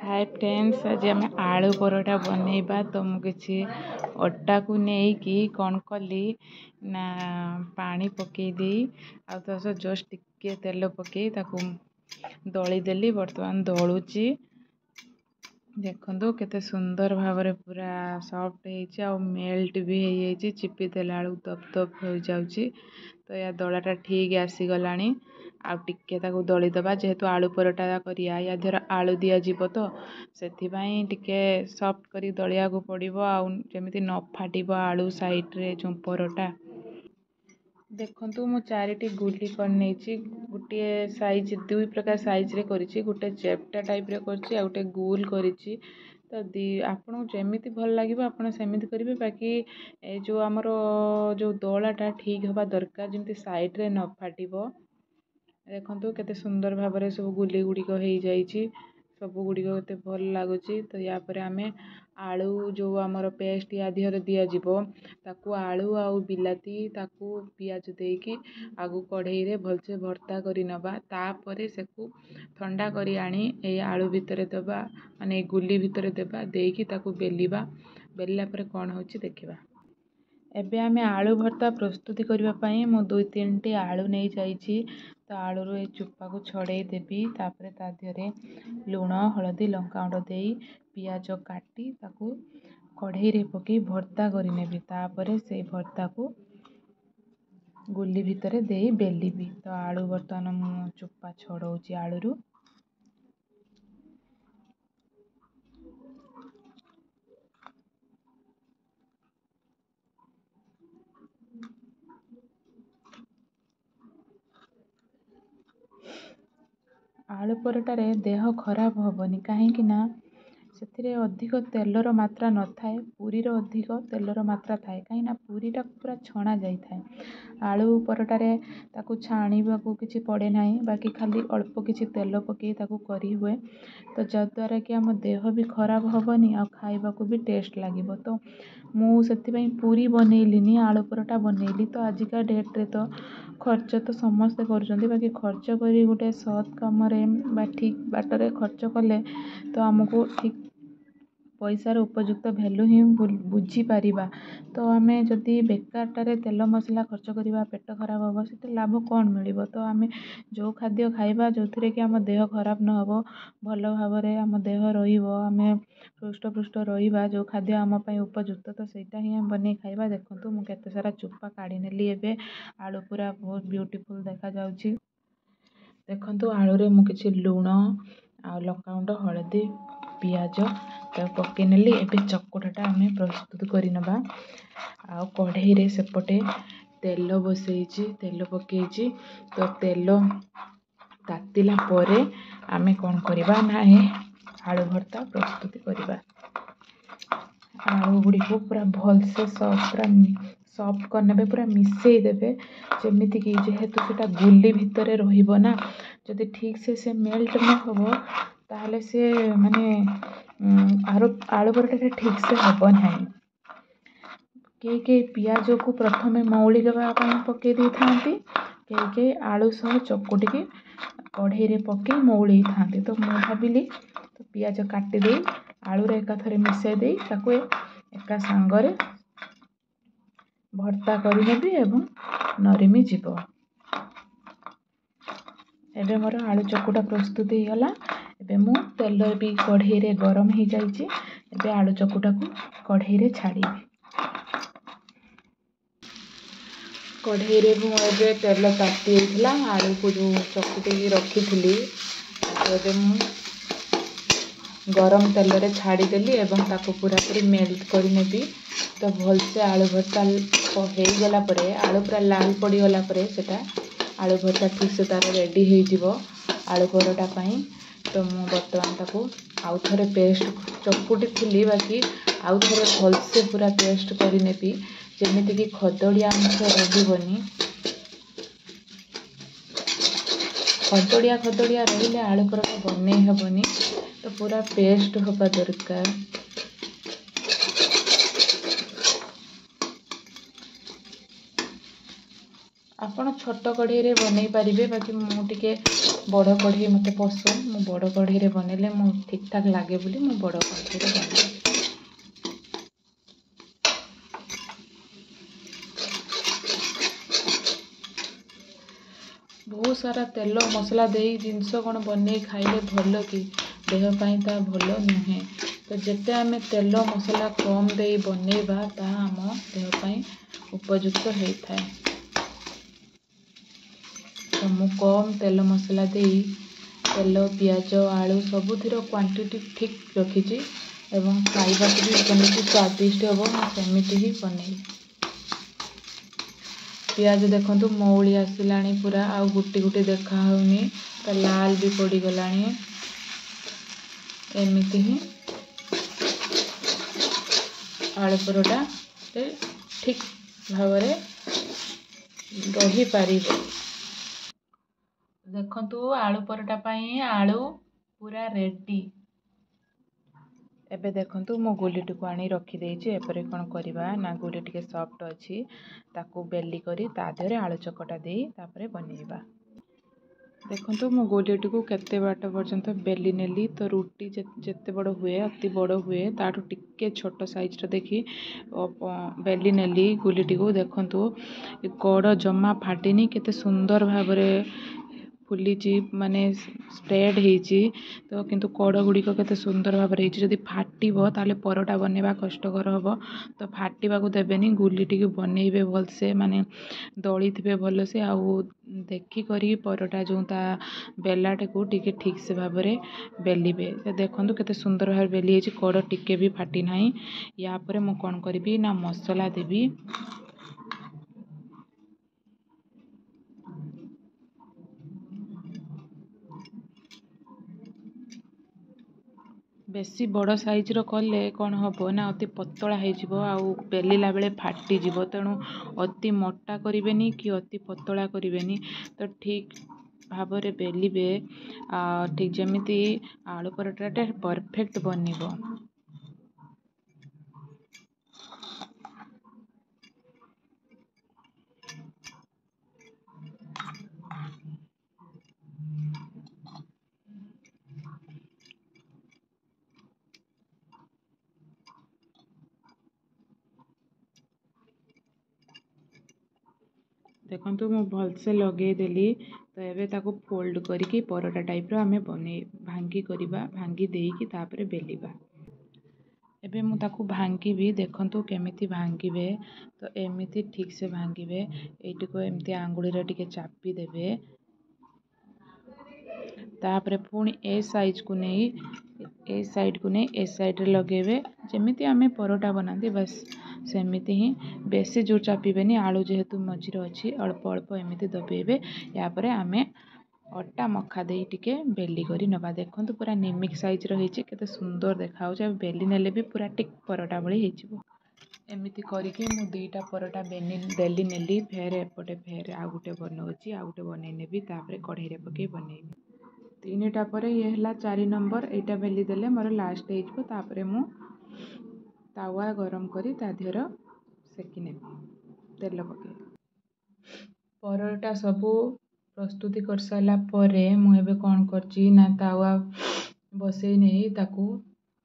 Hi friends, आज आम आलू परोटा बनैबा। तो मुझे अटा को नहीं कौन कली ना पानी पकईदे आस जस्ट टिके तेल पकई दली देली। बर्तमान दलुची देखो केते सुंदर भाव पूरा सॉफ्ट हो मेल्ट भी हो जाइए। चिपी देला दप दप हो जाउची। तो या दलाटा ठीक आसीगलानी। आउ टिके ताको दली दबा जेहेतु आलू परोटा करिया या देहर आलू दिया जीवो तो सेथिबाई टिके सॉफ्ट करी दलिया को पड़िबो आउ जेमिति न फाटिबो आलू साइड रे जो परोटा। देखंतु मु चारिटी गुली कर नेछि। गुटे साइज दुई प्रकार साइज रे करिछि। गुटे चेप्टा टाइप रे करछि आ गुटे गोल करिछि। तो आपन जेमिति भल लागिबो आपन सेमिति करिवे। बाकी ए जो हमरो जो दलाटा ठीक हबा दरकार जेमिति साइड रे न फाटिबो। देखंतु केते सुंदर भाव रे सब गुली गुडी को हेई जाइछि। सब गुडी को केते भल लागुछि। तो या परे हमें आलू जो हमरो पेस्ट या दिहर दिया जीवो ताकू आलू आउ बिलाती ताकू पियाज देकी आगु कढ़ई रे भलसे भर्ता करी नबा। तापरे सेकू ठंडा करी आनी ए आलू भितरे देबा माने गुली भितरे देबा देकी ताकू बेलिबा। बेलिला परे कोन होछि देखिबा। एबे आमे आलू भर्ता प्रस्तुति करबा पई मु 2-3 टी आलू नै जाइछि। तो आलू रो ए चुप्पा को छड़े देबी। तापरे ता देहरे लूण हळदी लंका गुंड देई पियाज काटी ताकू कढ़ई रे पकी भर्ता करी नेबी। तापरे से भर्ता को गुली भितरे देई बेलिबी। तो आलू बर्तमान मु चुप्पा छड़ौछि आलू रु। आलू परोटारे देह खराब होबनी कहीं ना से अधिक तेलर मात्रा न थाए। पूरीर अधिक तेलर मात्रा थाए कहीं ना पूरीटा पूरा छणा जाई थाए। आलू परोटारे ताकू छाणीबा को किछि पड़े नाही। बाकी खाली अल्प किछि तेल पकई ताकू करी हुए। तो जद्वारा कि आम देह भी खराब होबनी आ खाइबा को भी टेस्ट लागिबो। तो मु सेथिबाई पूरी बनैलिनी आलू परोटा बनैली। तो आजिका डेट रे तो खर्च तो समस्ते करुचंदी। बाकी खर्च करी गोटे सৎ काम रे बा ठीक बाटरे खर्च कले तो आमको ठीक पैसार उपयुक्त भैल्यू ही बुझी पारिबा। तो आमे जदि बेकारटारे तेल मसला खर्च करिबा पेट खराब होबो सेते लाभ कोन मिलिबो। तो आमे जो खाद्य खाइबा जोथिरे कि आम देह खराब न होबो भल भावरे आम देह रहिबो आमे हृष्टपुष्ट रहिबा जो खाद्य आम पई उपयुक्त तो सेटा ही हम बनै खाइबा। देखंतु मु केते सारा चुप्पा काढी नेली। एबे आलू पूरा बहुत ब्यूटीफुल देखा जाउची। देखंतु आलू रे मु किछि लूण आ लंका गुंड हळदी पियाज तो पकई नेली। एबे चकुटाटा आमे प्रस्तुत करी नबा। आ कढ़ई रे सेपटे तेल बसैछि तेल पकईछि। तो तेल तातिला परे आमे कोन करिबा ना ए आलू भर्ता प्रस्तुत करिबा। आलू गुडी को पूरा भल से सॉफ्ट करनेबे पूरा मिसई देबे जेमिति कि जेहेतु सेटा गुली भितरे रहिबो ना जदि ठीक से मेल्ट न होबो ताहले से माने आलू परोटा ठीक से हबो नाही। के पियाज को प्रथमे मौली गवा पकई दी थांती के आलू सह चकुटी के कढ़ई रे पकई मौली थांती। तो मु भाबिली तो पियाज काटी दे आलू रे एका थरे मिसई दे ताको एका सांगरे भर्ता करी नेबी एवं नरिमी जीवो। एबे मोर आलू चकुटा प्रस्तुत हो गला। एबे मु तेल भी कढ़ई रे गरम हो जाइछि। एबे आलू चकुटा को कढ़ई रे छाड़ीबी। कढ़ई रे मु एबे तेल ताती होइथिला आलू को जो चकुटी रखी थिली एबे मु गरम तेल रे छाड़ी देली एवं ताको पूरा पूरी मेल्ट करी नेबी। तो भल से आलू भर्ता हो गला परे आलू पूरा लाल पड़ी गला परे सेटा आलू भर्ता ठीक से तार रेडी हो जीवो आलू परोटा पई। तो मु वर्तमान ताको आउ थरे पेस्ट चकुटी थिली बाकी आउ थरे भल से पूरा पेस्ट करी नेबी जेमिति कि खदड़िया अंश रहिबनी। खदड़िया रहिले आलू परोटा बनै हेबनी। तो पूरा पेस्ट होबा दरकार। ଆପଣ ଛୋଟ କଢ଼େଇରେ ବନେଇ ପାରିବେ, ବାକି ମୁଁ ଟିକେ ବଡ଼ କଢ଼େଇ ମୋତେ ପସନ୍ଦ। ମୁଁ ବଡ଼ କଢ଼େଇରେ ବନେଇଲେ ମୁଁ ଠିକ୍ ଠାକ୍ ଲାଗେ ବୋଲି ମୁଁ ବଡ଼ କଢ଼େଇରେ ବନାଏ। ବହୁତ ସାରା ତେଲ ମସଲା ଦେଇ ଜିନିଷ କ'ଣ ବନେଇ ଖାଇଲେ ଭଲ କି? ଦେହ ପାଇଁ ତାହା ଭଲ ନୁହେଁ। ତ ଯେତେ ଆମେ ତେଲ ମସଲା କମ୍ ଦେଇ ବନେଇବା ତାହା ଆମ ଦେହ ପାଇଁ ଉପଯୁକ୍ତ ହେଇଥାଏ। ତ ମୁଁ କମ୍ ତେଲ ମସଲା ଦେଇ ତେଲ, ପିଆଜ, ଆଳୁ ସବୁଥିର କ୍ୱାଣ୍ଟିଟି ଠିକ୍ ରଖିଛି ଏବଂ ଖାଇବାକୁ ବି ଯେମିତି ସ୍ୱାଦିଷ୍ଟ ହେବ ମୁଁ ସେମିତି ହିଁ ବନେଇବି। ପିଆଜ ଦେଖନ୍ତୁ ମଉଳି ଆସିଲାଣି ପୁରା, ଆଉ ଗୋଟି ଗୋଟି ଦେଖା ହେଉନି, ତ ଲାଲ ବି ପଡ଼ିଗଲାଣି। ଏମିତି ହିଁ ଆଳୁ ପରଟାରେ ଠିକ୍ ଭାବରେ ରହିପାରିବ। ଦେଖନ୍ତୁ ଆଳୁ ପରଟା ପାଇଁ ଆଳୁ ପୁରା ରେଡ଼ି। ଏବେ ଦେଖନ୍ତୁ ମୁଁ ଗୁଲିଟିକୁ ଆଣି ରଖିଦେଇଛି। ଏପରେ କ'ଣ କରିବା ନା, ଗୁଲି ଟିକେ ସଫ୍ଟ ଅଛି, ତାକୁ ବେଲି କରି ତା ଦେହରେ ଆଳୁ ଚକଟା ଦେଇ ତାପରେ ବନେଇବା। ଦେଖନ୍ତୁ ମୁଁ ଗୁଲିଟିକୁ କେତେ ବାଟ ପର୍ଯ୍ୟନ୍ତ ବେଲି ନେଲି। ତ ରୁଟି ଯେତେ ବଡ଼ ହୁଏ, ଅତି ବଡ଼ ହୁଏ, ତାଠୁ ଟିକେ ଛୋଟ ସାଇଜ୍ର ଦେଖି ବେଲି ନେଲି ଗୁଲିଟିକୁ। ଦେଖନ୍ତୁ କଡ଼ ଜମା ଫାଟିନି, କେତେ ସୁନ୍ଦର ଭାବରେ ଫୁଲିଛି, ମାନେ ସ୍ପ୍ରେଡ୍ ହେଇଛି। ତ କିନ୍ତୁ କଡ଼ ଗୁଡ଼ିକ କେତେ ସୁନ୍ଦର ଭାବରେ ହେଇଛି। ଯଦି ଫାଟିବ ତାହେଲେ ପରଟା ବନେଇବା କଷ୍ଟକର ହେବ। ତ ଫାଟିବାକୁ ଦେବେନି, ଗୁଲିଟିକୁ ବନେଇବେ ଭଲସେ, ମାନେ ଦଳିଥିବେ ଭଲସେ, ଆଉ ଦେଖିକରି ପରଟା ଯେଉଁ ତା ବେଲାଟାକୁ ଟିକେ ଠିକ୍ସେ ଭାବରେ ବେଲିବେ। ତ ଦେଖନ୍ତୁ କେତେ ସୁନ୍ଦର ଭାବରେ ବେଲି ହେଇଛି, କଡ଼ ଟିକେ ବି ଫାଟି ନାହିଁ। ୟା ପରେ ମୁଁ କ'ଣ କରିବି ନା, ମସଲା ଦେବି। ବେଶୀ ବଡ଼ ସାଇଜ୍ର କଲେ କ'ଣ ହେବ ନା, ଅତି ପତଳା ହେଇଯିବ ଆଉ ବେଲିଲା ବେଳେ ଫାଟିଯିବ। ତେଣୁ ଅତି ମୋଟା କରିବେନି କି ଅତି ପତଳା କରିବେନି। ତ ଠିକ୍ ଭାବରେ ବେଲିବେ, ଠିକ୍ ଯେମିତି ଆଳୁ ପରଟାଟା ପରଫେକ୍ଟ ବନିବ। ଦେଖନ୍ତୁ ମୁଁ ଭଲସେ ଲଗେଇଦେଲି। ତ ଏବେ ତାକୁ ଫୋଲ୍ଡ କରିକି ପରଟା ଟାଇପ୍ର ଆମେ ଭାଙ୍ଗି କରିବା, ଭାଙ୍ଗି ଦେଇକି ତାପରେ ବେଲିବା। ଏବେ ମୁଁ ତାକୁ ଭାଙ୍ଗିବି। ଦେଖନ୍ତୁ କେମିତି ଭାଙ୍ଗିବେ। ତ ଏମିତି ଠିକ୍ସେ ଭାଙ୍ଗିବେ। ଏଇଟିକୁ ଏମିତି ଆଙ୍ଗୁଳିରେ ଟିକେ ଚାପି ଦେବେ। ତାପରେ ପୁଣି ଏ ସାଇଡ଼୍କୁ ନେଇ ଏ ସାଇଡ଼୍ରେ ଲଗେଇବେ, ଯେମିତି ଆମେ ପରଟା ବନାନ୍ତି ବାସ୍ ସେମିତି ହିଁ। ବେଶୀ ଜୋର ଚାପିବେନି, ଆଳୁ ଯେହେତୁ ମଝିରେ ଅଛି, ଅଳ୍ପ ଅଳ୍ପ ଏମିତି ଦବେଇବେ। ୟାପରେ ଆମେ ଅଟା ମଖା ଦେଇ ଟିକେ ବେଲି କରି ନେବା। ଦେଖନ୍ତୁ ପୁରା ନିମିକ୍ ସାଇଜ୍ର ହେଇଛି, କେତେ ସୁନ୍ଦର ଦେଖାହେଉଛି। ଆଉ ବେଲି ନେଲେ ବି ପୁରା ଠିକ୍ ପରଟା ଭଳି ହେଇଯିବ। ଏମିତି କରିକି ମୁଁ 2ଟା ପରଟା ବେଲି ନେଲି। ଏପଟେ ଆଉ ଗୋଟେ ବନଉଛି, ଆଉ ଗୋଟେ ବନେଇ ନେବି, ତାପରେ କଢ଼େଇରେ ପକେଇ ବନେଇବି। 3ଟା ପରେ ଇଏ ହେଲା 4 ନମ୍ବର। ଏଇଟା ବେଲି ଦେଲେ ମୋର ଲାଷ୍ଟ ହେଇଯିବ। ତାପରେ ମୁଁ ତାୱା ଗରମ କରି ତା ଦେହରେ ସେକି ନେବି ତେଲ ପକେଇ। ପରଟା ସବୁ ପ୍ରସ୍ତୁତି କରିସାରିଲା ପରେ ମୁଁ ଏବେ କ'ଣ କରିଛି ନା, ତାୱା ବସେଇ ନେଇ ତାକୁ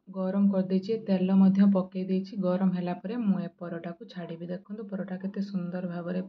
ଗରମ କରିଦେଇଛି, ତେଲ ମଧ୍ୟ ପକେଇ ଦେଇଛି। ଗରମ ହେଲା ପରେ ମୁଁ ଏ ପରଟାକୁ ଛାଡ଼ିବି। ଦେଖନ୍ତୁ ପରଟା କେତେ ସୁନ୍ଦର ଭାବରେ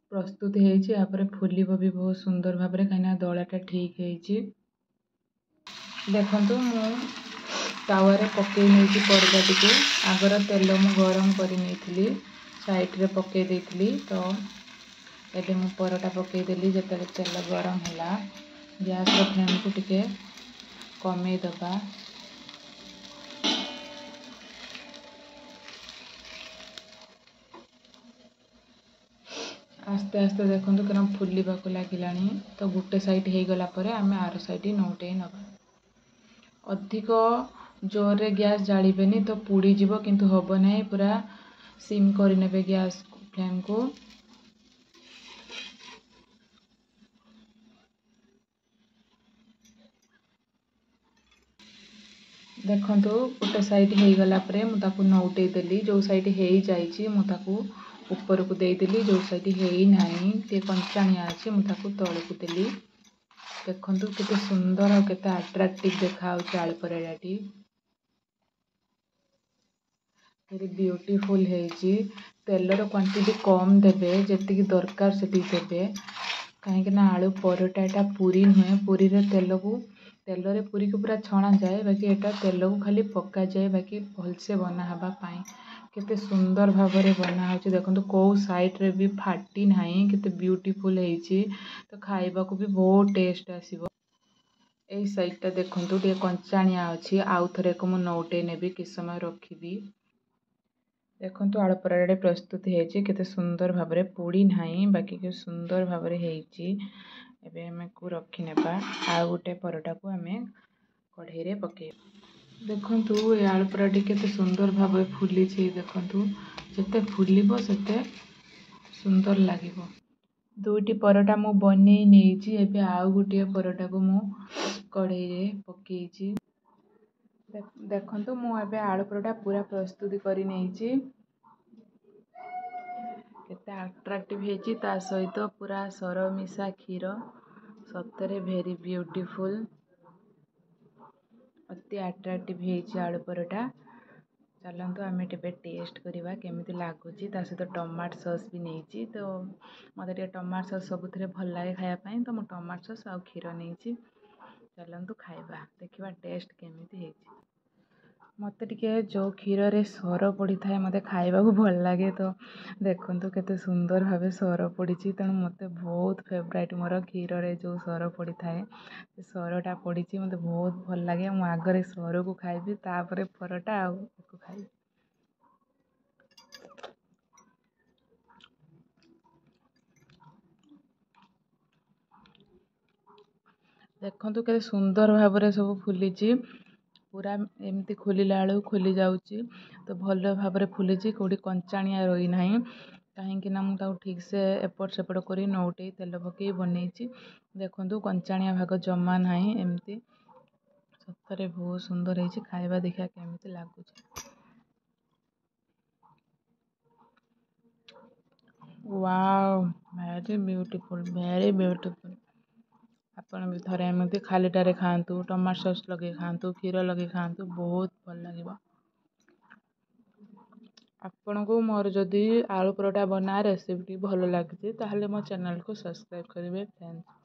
ପ୍ରସ୍ତୁତି ହେଇଛି। ୟାପରେ ଫୁଲିବ ବି ବହୁତ ସୁନ୍ଦର ଭାବରେ, କାହିଁକିନା ଦଳାଟା ଠିକ୍ ହେଇଛି। ଦେଖନ୍ତୁ ମୁଁ ତାୱାରେ ପକେଇ ନେଇଛି ପରଟାଟିକୁ। ଆଗର ତେଲ ମୁଁ ଗରମ କରି ନେଇଥିଲି, ସାଇଡ଼୍ରେ ପକେଇ ଦେଇଥିଲି। ତ ଏବେ ମୁଁ ପରଟା ପକେଇଦେଲି। ଯେତେବେଳେ ତେଲ ଗରମ ହେଲା, ଗ୍ୟାସ୍ର ଫ୍ଲେମ୍କୁ ଟିକେ କମେଇ ଦେବା। ଆସ୍ତେ ଆସ୍ତେ ଦେଖନ୍ତୁ କେରମ ଫୁଲିବାକୁ ଲାଗିଲାଣି। ତ ଗୋଟେ ସାଇଡ଼୍ ହେଇଗଲା ପରେ ଆମେ ଆର ସାଇଡ଼୍ ନଉଟେଇ ନେବା। ଅଧିକ ଜୋରରେ ଗ୍ୟାସ୍ ଜାଳିବେନି, ତ ପୋଡ଼ିଯିବ, କିନ୍ତୁ ହେବ ନାହିଁ। ପୁରା ସିମ୍ କରିନେବେ ଗ୍ୟାସ୍ ଫ୍ଲେମ୍କୁ। ଦେଖନ୍ତୁ ଗୋଟେ ସାଇଡ଼୍ ହେଇଗଲା ପରେ ମୁଁ ତାକୁ ନଉଟେଇ ଦେଲି। ଯେଉଁ ସାଇଡ଼୍ ହେଇଯାଇଛି ମୁଁ ତାକୁ ଉପରକୁ ଦେଇଦେଲି, ଯେଉଁ ସାଇଡ଼୍ ହେଇନାହିଁ ଟିକେ କଞ୍ଚାଣିଆ ଅଛି ମୁଁ ତାକୁ ତଳକୁ ଦେଲି। ଦେଖନ୍ତୁ କେତେ ସୁନ୍ଦର ଆଉ କେତେ ଆଟ୍ରାକ୍ଟିଭ୍ ଦେଖାଯାଉଛି ଆଳୁ ପରଟାଟି। ଭେରି ବିୟୁଟିଫୁଲ୍ ହେଇଛି। ତେଲର କ୍ୱାଣ୍ଟିଟି କମ୍ ଦେବେ, ଯେତିକି ଦରକାର ସେତିକି ଦେବେ, କାହିଁକି ନା ଆଳୁ ପରଟାଟା ପୁରୀ ନୁହେଁ। ପୁରୀର ତେଲରେ ପୁରୀକୁ ପୁରା ଛଣାଯାଏ, ବାକି ଏଟା ତେଲକୁ ଖାଲି ପକାଯାଏ ବାକି ଭଲସେ ବନା ହେବା ପାଇଁ। କେତେ ସୁନ୍ଦର ଭାବରେ ବନା ହେଉଛି ଦେଖନ୍ତୁ, କେଉଁ ସାଇଡ଼୍ରେ ବି ଫାଟି ନାହିଁ, କେତେ ବିୟୁଟିଫୁଲ୍ ହେଇଛି। ତ ଖାଇବାକୁ ବି ବହୁତ ଟେଷ୍ଟ ଆସିବ। ଏଇ ସାଇଡ଼୍ଟା ଦେଖନ୍ତୁ ଟିକେ କଞ୍ଚାଣିଆ ଅଛି, ଆଉ ଥରେକୁ ମୁଁ ନଉଟେଇ ନେବି, କିଛି ସମୟ ରଖିବି। ଦେଖନ୍ତୁ ଆଳୁ ପରଟାଟି ପ୍ରସ୍ତୁତ ହେଇଛି, କେତେ ସୁନ୍ଦର ଭାବରେ ପୋଡ଼ି ନାହିଁ, ବାକି କେତେ ସୁନ୍ଦର ଭାବରେ ହେଇଛି। ଏବେ ଆମକୁ ରଖିନେବା, ଆଉ ଗୋଟେ ପରଟାକୁ ଆମେ କଢ଼େଇରେ ପକାଇବା। ଦେଖନ୍ତୁ ଏ ଆଳୁ ପରଟାଟି କେତେ ସୁନ୍ଦର ଭାବରେ ଫୁଲିଛି। ଦେଖନ୍ତୁ ଯେତେ ଫୁଲିବ ସେତେ ସୁନ୍ଦର ଲାଗିବ। ଦୁଇଟି ପରଟା ମୁଁ ବନେଇ ନେଇଛି। ଏବେ ଆଉ ଗୋଟିଏ ପରଟାକୁ ମୁଁ କଢ଼େଇରେ ପକେଇଛି। ଦେଖନ୍ତୁ ମୁଁ ଏବେ ଆଳୁ ପରଟା ପୁରା ପ୍ରସ୍ତୁତ କରି ନେଇଛି। କେତେ ଆଟ୍ରାକ୍ଟିଭ୍ ହେଇଛି, ତା ସହିତ ପୁରା ସର ମିଶା କ୍ଷୀର। ସତରେ ଭେରି ବିୟୁଟିଫୁଲ୍, ଅତି ଆଟ୍ରାକ୍ଟିଭ୍ ହେଇଛି ଆଳୁ ପରଟା। ଚାଲନ୍ତୁ ଆମେ ଟିକେ ଟେଷ୍ଟ କରିବା କେମିତି ଲାଗୁଛି। ତା ସହିତ ଟମାଟୋ ସସ୍ ବି ନେଇଛି, ତ ମୋତେ ଟିକେ ଟମାଟୋ ସସ୍ ସବୁଥିରେ ଭଲ ଲାଗେ ଖାଇବା ପାଇଁ, ତ ମୁଁ ଟମାଟୋ ସସ୍ ଆଉ କ୍ଷୀର ନେଇଛି। ଚାଲନ୍ତୁ ଖାଇବା, ଦେଖିବା ଟେଷ୍ଟ କେମିତି ହେଇଛି। ମୋତେ ଟିକେ ଯେଉଁ କ୍ଷୀରରେ ସର ପଡ଼ିଥାଏ ମୋତେ ଖାଇବାକୁ ଭଲ ଲାଗେ। ତ ଦେଖନ୍ତୁ କେତେ ସୁନ୍ଦର ଭାବେ ସର ପଡ଼ିଛି, ତେଣୁ ମୋତେ ବହୁତ ଫେଭରାଇଟ୍ ମୋର କ୍ଷୀରରେ ଯେଉଁ ସର ପଡ଼ିଥାଏ। ସେ ସରଟା ପଡ଼ିଛି ମୋତେ ବହୁତ ଭଲ ଲାଗେ। ମୁଁ ଆଗରେ ସରକୁ ଖାଇବି, ତାପରେ ପରଟା ଆଉ ତାକୁ ଖାଇବି। ଦେଖନ୍ତୁ କେତେ ସୁନ୍ଦର ଭାବରେ ସବୁ ଫୁଲିଛି, ପୁରା ଏମିତି ଖୋଲିଲା ବେଳକୁ ଖୋଲି ଯାଉଛି। ତ ଭଲ ଭାବରେ ଫୁଲିଛି, କେଉଁଠି କଞ୍ଚାଣିଆ ରହିନାହିଁ, କାହିଁକି ନା ମୁଁ ତାକୁ ଠିକ୍ସେ ଏପଟ ସେପଟ କରି ନଉଟେଇ ତେଲ ପକେଇ ବନେଇଛି। ଦେଖନ୍ତୁ କଞ୍ଚାଣିଆ ଭାଗ ଜମା ନାହିଁ, ଏମିତି ସତରେ ବହୁତ ସୁନ୍ଦର ହେଇଛି। ଖାଇବା ଦେଖିବା କେମିତି ଲାଗୁଛି। Wow, very beautiful, very beautiful. ଆପଣ ବି ଥରେ ଏମିତି ଖାଲିଟାରେ ଖାଆନ୍ତୁ, ଟମାଟୋ ସସ୍ ଲଗେଇ ଖାଆନ୍ତୁ, କ୍ଷୀର ଲଗେଇ ଖାଆନ୍ତୁ, ବହୁତ ଭଲ ଲାଗିବ। ଆପଣଙ୍କୁ ମୋର ଯଦି ଆଳୁ ପରଟା ବନା ରେସିପିଟି ଭଲ ଲାଗିଛି ତାହେଲେ ମୋ ଚ୍ୟାନେଲ୍କୁ ସବସ୍କ୍ରାଇବ୍ କରିବେ ଫ୍ରେଣ୍ଡସ୍।